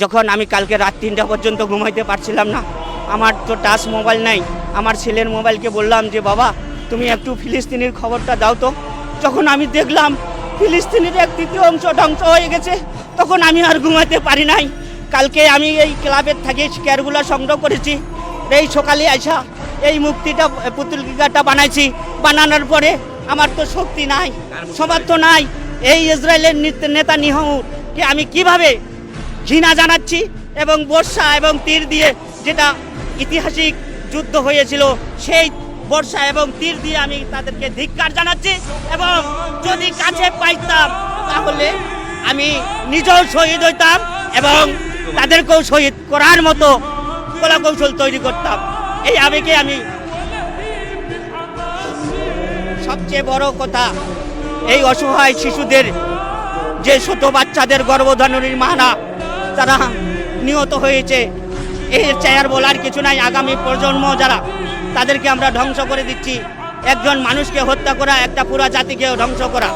যখন আমি কালকে রাত 3টা পর্যন্ত ঘুমাইতে পারছিলাম না, আমার তো টাচ মোবাইল নাই, আমার ছেলের মোবাইলকে বললাম যে বাবা তুমি একটু ফিলিস্তিনের খবরটা দাও তো। যখন আমি দেখলাম ফিলিস্তিনের 1/3 অংশ ধ্বংস হয়ে গেছে, তখন আমি আর ঘুমাতে পারি নাই। কালকে আমি এই ক্লাবের থেকে শেয়ারগুলো সংগ্রহ করেছি, এই সকালে আইসা এই মুক্তিটা পুতুলটা বানাইছি। বানানোর পরে আমার তো শক্তি নাই, সমর্থ নাই। এই ইসরায়েলের নেতানিয়াহুকে আমি কিভাবে ঘৃণা জানাচ্ছি, এবং বর্ষা এবং তীর দিয়ে যেটা ঐতিহাসিক যুদ্ধ হয়েছিল, সেই বর্ষা এবং তীর দিয়ে আমি তাদেরকে ধিক্কার জানাচ্ছি। এবং যদি কাছে পাইতাম তাহলে আমি নিজেও শহীদ হইতাম এবং তাদেরকেও শহীদ করার মতো কলাকৌশল তৈরি করতাম। এই আবেগে আমি, সবচেয়ে বড় কথা, এই অসহায় শিশুদের, যে ছোট বাচ্চাদের গর্ভধারণের মানা তারা নিহত হয়েছে, এর চেয়ার বলার কিছু নাই। আগামী প্রজন্ম যারা, তাদেরকে আমরা ধ্বংস করে দিচ্ছি। একজন মানুষকে হত্যা করা একটা পুরা জাতিকে ধ্বংস করা।